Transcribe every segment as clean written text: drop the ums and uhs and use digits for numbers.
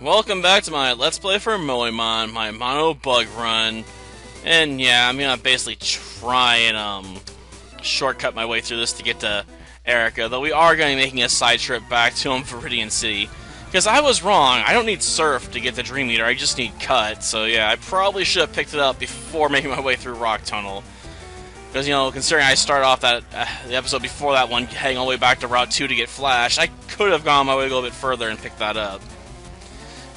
Welcome back to my Let's Play for Moemon, my mono bug run. And yeah, I'm gonna basically try and shortcut my way through this to get to Erica, though we are gonna be making a side trip back to Viridian City. Because I was wrong, I don't need Surf to get the Dream Eater, I just need Cut. So yeah, I probably should have picked it up before making my way through Rock Tunnel. Because, you know, considering I started off the episode before that one, heading all the way back to Route 2 to get Flash, I could have gone my way a little bit further and picked that up.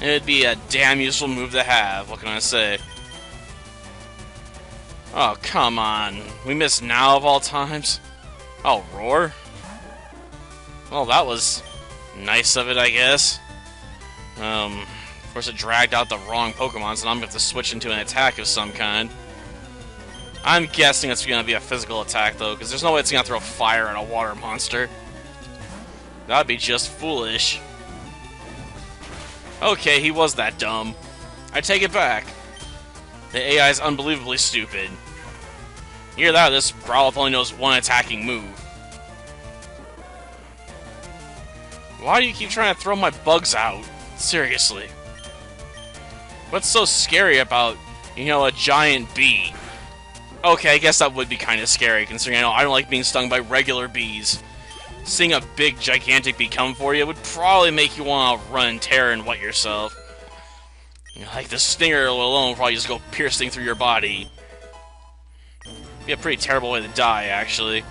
It'd be a damn useful move to have, what can I say? Oh, come on. We missed now of all times? Oh, Roar? Well, that was nice of it, I guess. Of course it dragged out the wrong Pokemon, so now I'm going to have to switch into an attack of some kind. I'm guessing it's going to be a physical attack, though, because there's no way it's going to throw fire at a water monster. That'd be just foolish. Okay, he was that dumb. I take it back. The AI is unbelievably stupid. Either that or this Growlithe only knows one attacking move. Why do you keep trying to throw my bugs out? Seriously. What's so scary about, you know, a giant bee? Okay, I guess that would be kind of scary, considering I don't like being stung by regular bees. Seeing a big, gigantic bee come for you would probably make you want to run, tear, and wet yourself. You know, like the stinger alone would probably just go piercing through your body. Be a pretty terrible way to die, actually.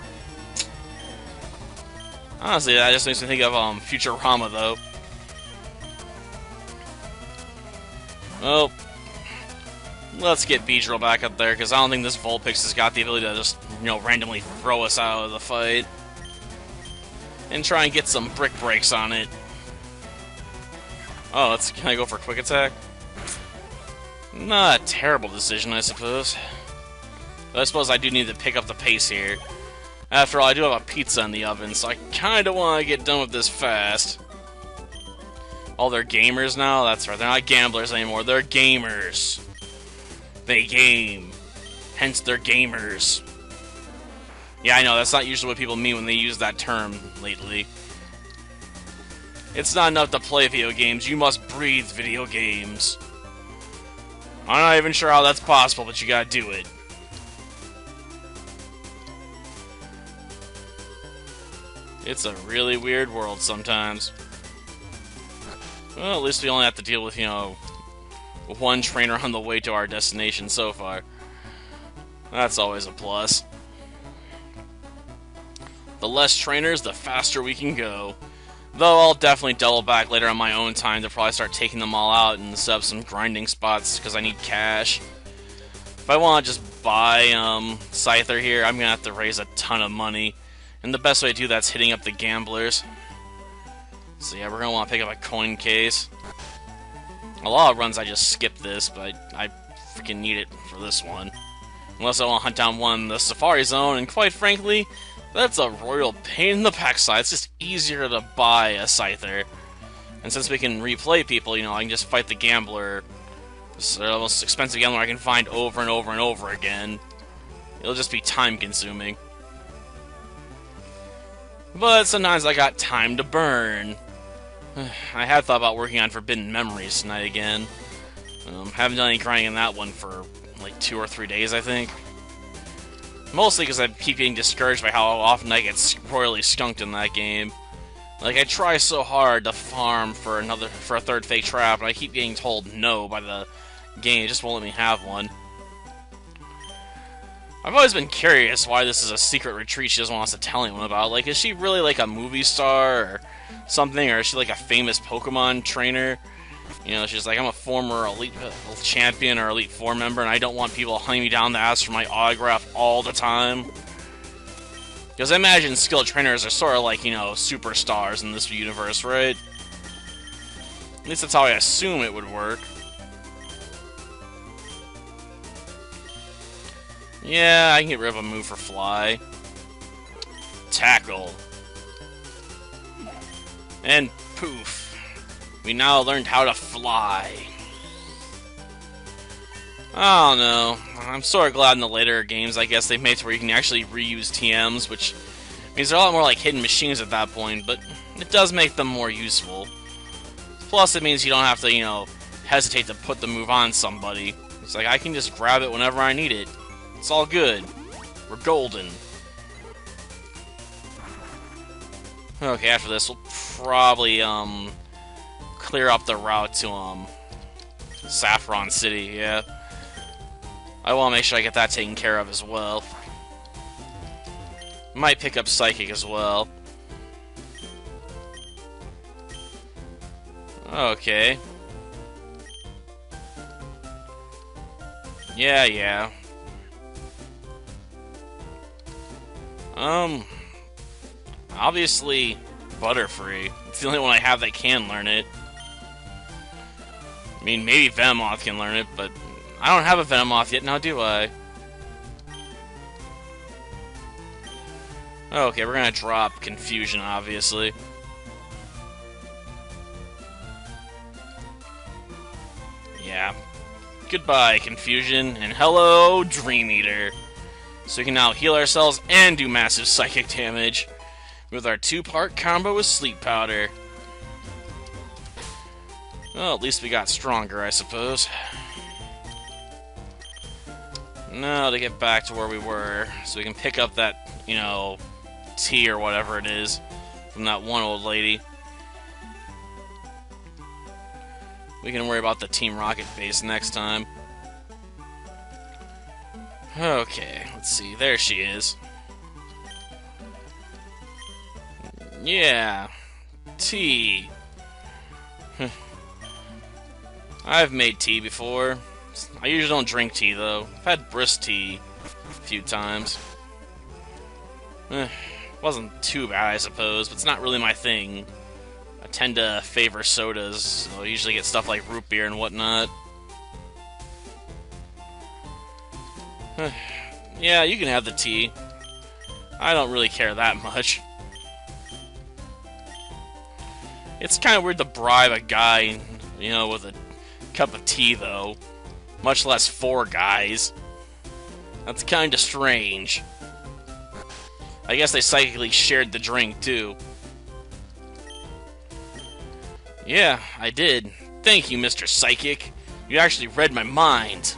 Honestly, that just makes me think of Futurama, though. Well, let's get Beedrill back up there, because I don't think this Vulpix has got the ability to just, you know, randomly throw us out of the fight. And try and get some brick breaks on it. Oh, can I go for a quick attack? Not a terrible decision, I suppose. But I suppose I do need to pick up the pace here. After all, I do have a pizza in the oven, so I kinda want to get done with this fast. Oh, they're gamers now? That's right, they're not gamblers anymore, they're gamers. They game. Hence, they're gamers. Yeah, I know, that's not usually what people mean when they use that term lately. It's not enough to play video games, you must breathe video games. I'm not even sure how that's possible, but you gotta do it. It's a really weird world sometimes. Well, at least we only have to deal with, you know, one trainer on the way to our destination so far. That's always a plus. The less trainers, the faster we can go. Though I'll definitely double back later on my own time to probably start taking them all out and set up some grinding spots because I need cash. If I want to just buy Scyther here, I'm going to have to raise a ton of money. And the best way to do that's hitting up the gamblers. So yeah, we're going to want to pick up a coin case. A lot of runs I just skip this, but I freaking need it for this one. Unless I want to hunt down one in the Safari Zone, and quite frankly, that's a royal pain in the backside. It's just easier to buy a Scyther. And since we can replay people, you know, I can just fight the gambler. It's the most expensive gambler I can find over and over and over again. It'll just be time consuming. But sometimes I got time to burn. I have thought about working on Forbidden Memories tonight again. Haven't done any grinding in that one for like 2 or 3 days, I think. Mostly because I keep getting discouraged by how often I get royally skunked in that game. Like, I try so hard to farm for a third fake trap, and I keep getting told no by the game. It just won't let me have one. I've always been curious why this is a secret retreat she doesn't want us to tell anyone about. Like, is she really like a movie star or something? Or is she like a famous Pokemon trainer? You know, she's like, I'm a former Elite Champion or Elite Four member, and I don't want people hunting me down the ass for my autograph all the time. Because I imagine skilled trainers are sort of like, you know, superstars in this universe, right? At least that's how I assume it would work. Yeah, I can get rid of a move for Fly. Tackle. And poof. We now learned how to fly. I don't know. I'm sort of glad in the later games, I guess, they've made it to where you can actually reuse TMs, which means they're a lot more like hidden machines at that point, but it does make them more useful. Plus, it means you don't have to, hesitate to put the move on somebody. It's like, I can just grab it whenever I need it. It's all good. We're golden. Okay, after this, we'll probably, clear up the route to, Celadon City, yeah. I want to make sure I get that taken care of as well. Might pick up Psychic as well. Okay. Yeah. Obviously, Butterfree. It's the only one I have that can learn it. I mean, maybe Venomoth can learn it, but I don't have a Venomoth yet, now do I? Okay, we're gonna drop Confusion, obviously. Yeah. Goodbye, Confusion, and hello, Dream Eater. So we can now heal ourselves and do massive psychic damage with our 2-part combo with Sleep Powder. Well, at least we got stronger, I suppose. Now to get back to where we were, so we can pick up that, tea or whatever it is from that one old lady. We can worry about the Team Rocket base next time. Okay, let's see. There she is. Yeah. Tea. I've made tea before. I usually don't drink tea, though. I've had brisk tea a few times. Wasn't too bad, I suppose, but it's not really my thing. I tend to favor sodas, so I usually get stuff like root beer and whatnot. Yeah, you can have the tea. I don't really care that much. It's kind of weird to bribe a guy, with a cup of tea, though. Much less 4 guys. That's kind of strange. I guess they psychically shared the drink, too. Yeah, I did. Thank you, Mr. Psychic. You actually read my mind.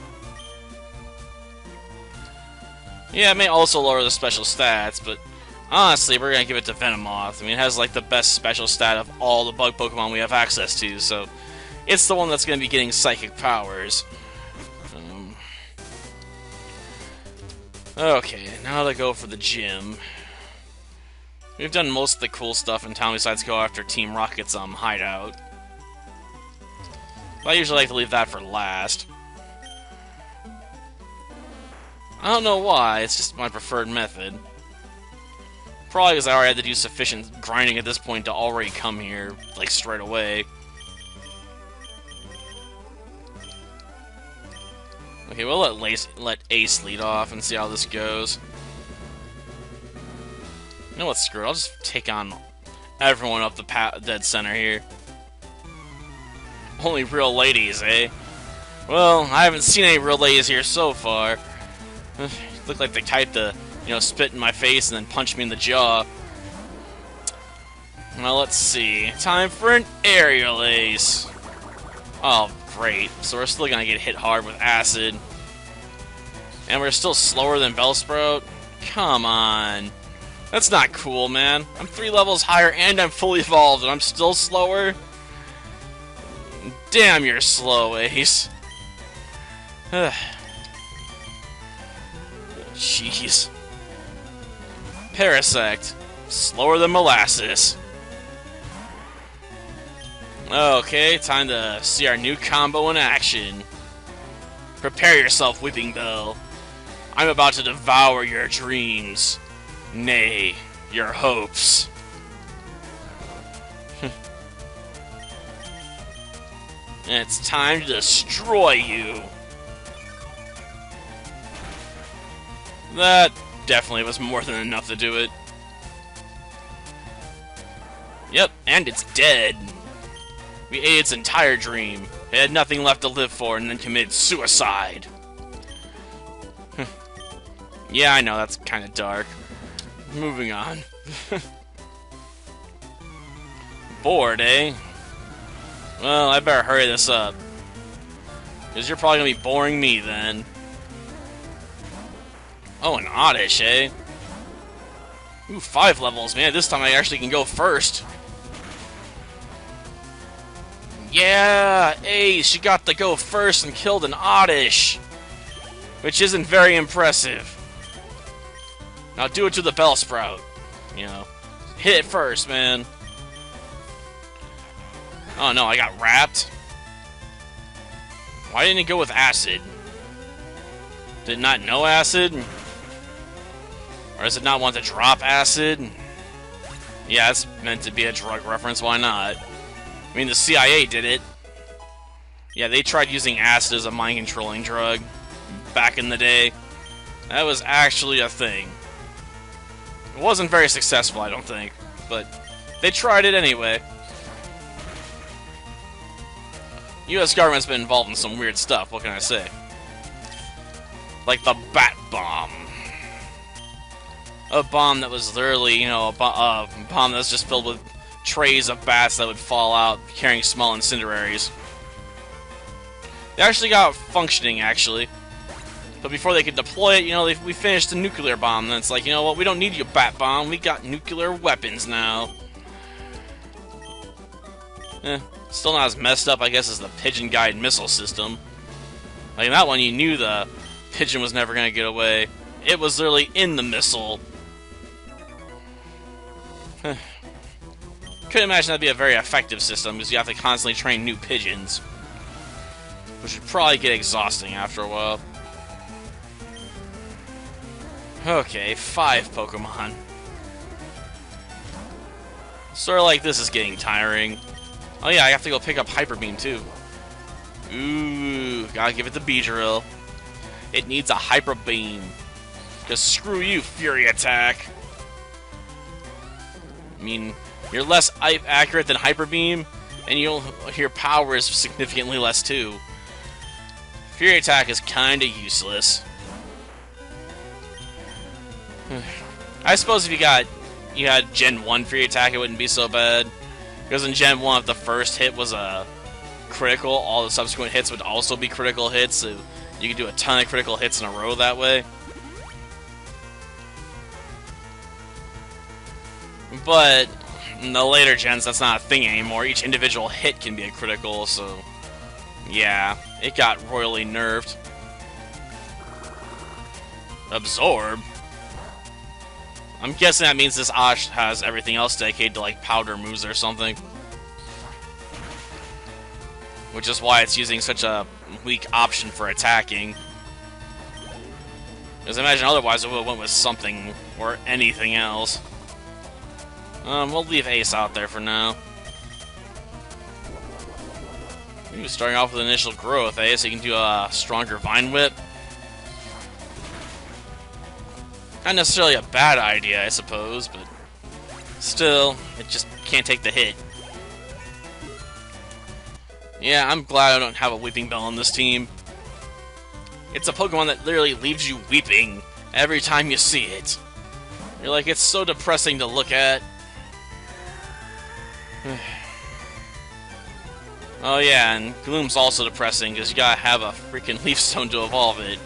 Yeah, it may also lower the special stats, but honestly, we're gonna give it to Venomoth. I mean, it has, like, the best special stat of all the bug Pokemon we have access to, so it's the one that's gonna be getting psychic powers. Okay, now to go for the gym. We've done most of the cool stuff in town besides go after Team Rocket's hideout. But I usually like to leave that for last. I don't know why, it's just my preferred method. Probably because I already had to do sufficient grinding at this point to already come here, like, straight away. Okay, we'll let Ace lead off and see how this goes. You know what, screw it. I'll just take on everyone up the dead center here. Only real ladies, eh? Well, I haven't seen any real ladies here so far. Look like the type to, spit in my face and then punch me in the jaw. Well, let's see. Time for an aerial ace. Oh, great. So we're still gonna get hit hard with acid. And we're still slower than Bellsprout? Come on. That's not cool, man. I'm 3 levels higher and I'm fully evolved and I'm still slower? Damn, you're slow, Ace. Jeez. Parasect. Slower than molasses. Okay, time to see our new combo in action. Prepare yourself, Whipping Bell. I'm about to devour your dreams. Nay, your hopes. And it's time to destroy you. That definitely was more than enough to do it. Yep, and it's dead. We ate its entire dream. It had nothing left to live for and then committed suicide. Yeah, I know, that's kind of dark. Moving on. Bored, eh? Well, I better hurry this up. Because you're probably going to be boring me then. Oh, an Oddish, eh? Ooh, 5 levels, man. This time I actually can go first. Yeah! Hey, she got to go first and killed an Oddish. Which isn't very impressive. Now do it to the Bellsprout. You know. Hit it first, man. Oh no, I got wrapped. Why didn't it go with acid? Did it not know acid? Or does it not want to drop acid? Yeah, it's meant to be a drug reference, why not? I mean, the CIA did it. Yeah, they tried using acid as a mind-controlling drug back in the day. That was actually a thing. It wasn't very successful, I don't think, but they tried it anyway. U.S. government's been involved in some weird stuff, what can I say? Like the Bat Bomb. A bomb that was literally, you know, a bomb that was just filled with trays of bats that would fall out carrying small incendiaries. They actually got functioning, actually. But before they could deploy it, you know, we finished the nuclear bomb. Then it's like, you know what, we don't need your Bat Bomb, we got nuclear weapons now. Still not as messed up, I guess, as the Pigeon Guide missile system. Like, in that one, you knew the pigeon was never going to get away. It was literally in the missile. Couldn't imagine that'd be a very effective system, because you have to constantly train new pigeons. Which would probably get exhausting after a while. Okay, 5 Pokemon. Sort of like this is getting tiring. Oh yeah, I have to go pick up Hyper Beam too. Ooh, gotta give it the Beedrill. It needs a Hyper Beam. Because screw you, Fury Attack. I mean, you're less accurate than Hyper Beam, and your power is significantly less too. Fury Attack is kinda useless. I suppose if you had Gen 1 Fury Attack, it wouldn't be so bad. Because in Gen 1, if the first hit was a critical, all the subsequent hits would also be critical hits, so you could do a ton of critical hits in a row that way. But in the later gens, that's not a thing anymore. Each individual hit can be a critical, so yeah, it got royally nerfed. Absorb? I'm guessing that means this Osh has everything else dedicated to, like, powder moves or something. Which is why it's using such a weak option for attacking. Because imagine otherwise it would have went with something or anything else. We'll leave Ace out there for now. Maybe starting off with initial growth, eh? So you can do a stronger Vine Whip. Not necessarily a bad idea, I suppose, but still, it just can't take the hit. Yeah, I'm glad I don't have a Weeping Bell on this team. It's a Pokemon that literally leaves you weeping every time you see it. You're like, it's so depressing to look at. Oh yeah, and Gloom's also depressing, because you gotta have a freaking Leaf Stone to evolve it.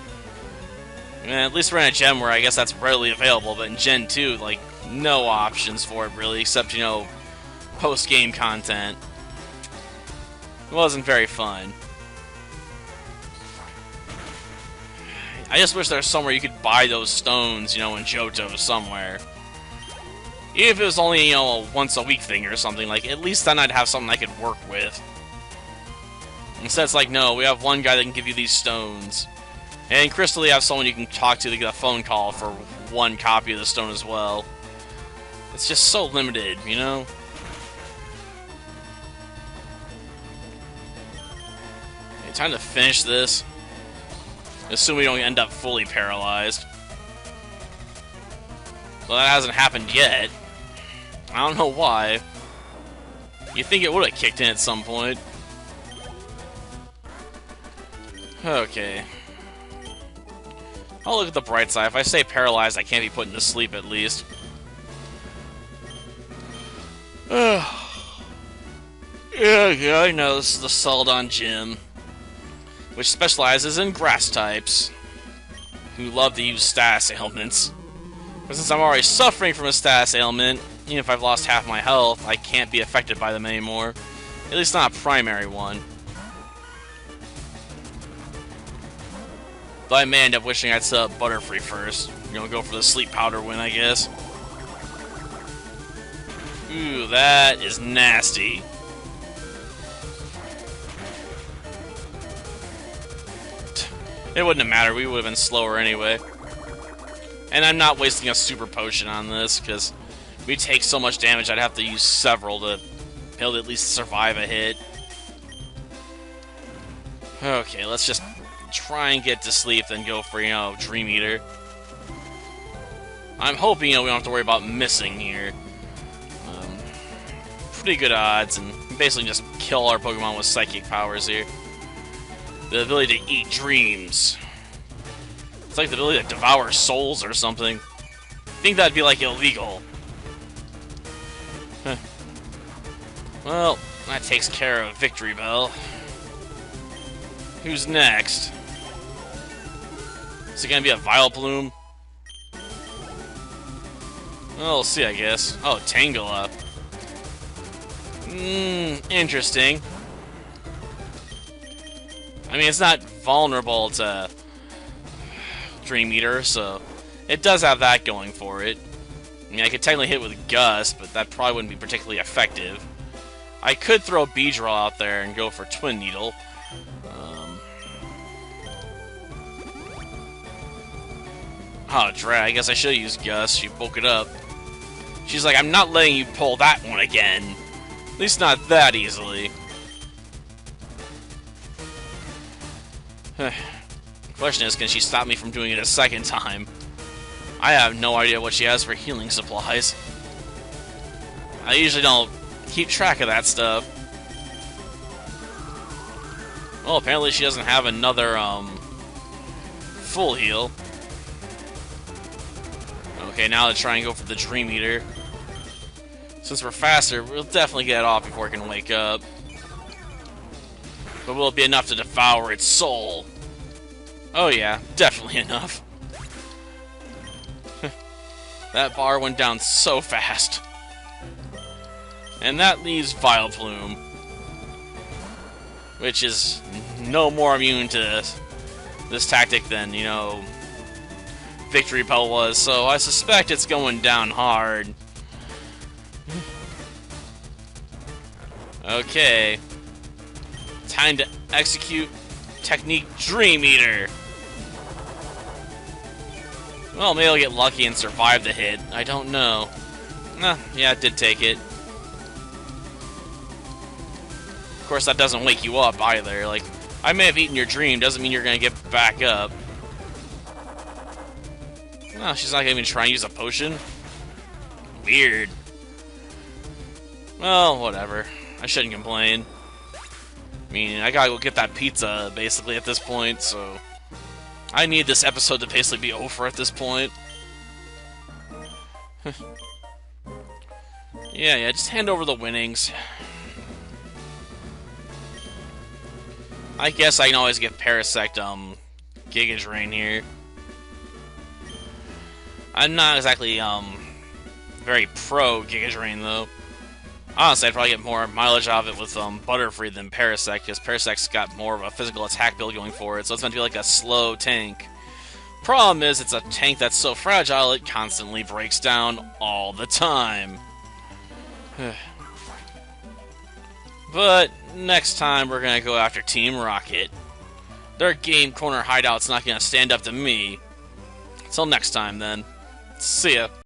At least we're in a gen where I guess that's readily available, but in Gen 2, like, no options for it, really, except, you know, post-game content. It wasn't very fun. I just wish there was somewhere you could buy those stones, you know, in Johto somewhere. Even if it was only, you know, a once-a-week thing or something, like, at least then I'd have something I could work with. Instead, it's like, no, we have one guy that can give you these stones. And in Crystal, you have someone you can talk to get a phone call for one copy of the stone as well. It's just so limited, you know? Okay, time to finish this. Assume we don't end up fully paralyzed. Well, that hasn't happened yet. I don't know why. You'd think it would have kicked in at some point. Okay. I'll look at the bright side. If I stay paralyzed, I can't be put into sleep at least. Yeah, I know, this is the Celadon Gym, which specializes in grass types, who love to use status ailments. But since I'm already suffering from a status ailment, even if I've lost half my health, I can't be affected by them anymore. At least not a primary one. Though I may end up wishing I'd set up Butterfree first. You know, go for the sleep powder win, I guess. Ooh, that is nasty. It wouldn't have mattered, we would have been slower anyway. And I'm not wasting a super potion on this, because we take so much damage I'd have to use several to be able to at least survive a hit. Okay, let's just try and get to sleep, then go for, you know, Dream Eater. I'm hoping, you know, we don't have to worry about missing here. Pretty good odds, and basically just kill our Pokemon with Psychic powers here. The ability to eat dreams. It's like the ability to devour souls or something. I think that'd be, like, illegal. Huh. Well, that takes care of Victory Bell. Who's next? Is it gonna be a Vileplume? Well, we'll see, I guess. Oh, Tangela. Interesting. I mean, it's not vulnerable to Dream Eater, so it does have that going for it. I mean, I could technically hit with Gust, but that probably wouldn't be particularly effective. I could throw Beedrill out there and go for Twin Needle. Oh, drat, I guess I should use Gust. She woke it up. She's like, I'm not letting you pull that one again. At least not that easily. Question is, can she stop me from doing it a second time? I have no idea what she has for healing supplies. I usually don't keep track of that stuff. Well, apparently she doesn't have another, full heal. Okay, now let's try and go for the Dream Eater. Since we're faster, we'll definitely get it off before it can wake up. But will it be enough to devour its soul? Oh yeah, definitely enough. That bar went down so fast. And that leaves Vileplume, which is no more immune to this tactic than, you know, Victory Bell was, so I suspect it's going down hard. Okay. Time to execute technique Dream Eater. Well, maybe I'll get lucky and survive the hit. I don't know. Nah, yeah, it did take it. Of course, that doesn't wake you up either. Like, I may have eaten your dream, doesn't mean you're gonna get back up. No, she's not gonna even try and use a potion. Weird. Well, whatever. I shouldn't complain. I mean, I gotta go get that pizza, basically, at this point, so... I need this episode to basically be over at this point. Yeah, just hand over the winnings. I guess I can always get Parasect, Giga Drain here. I'm not exactly, very pro Giga Drain, though. Honestly, I'd probably get more mileage out of it with, Butterfree than Parasect, because Parasect's got more of a physical attack build going for it, so it's meant to be like a slow tank. Problem is, it's a tank that's so fragile, it constantly breaks down all the time. But, next time, we're gonna go after Team Rocket. Their Game Corner hideout's not gonna stand up to me. Until next time, then. See ya.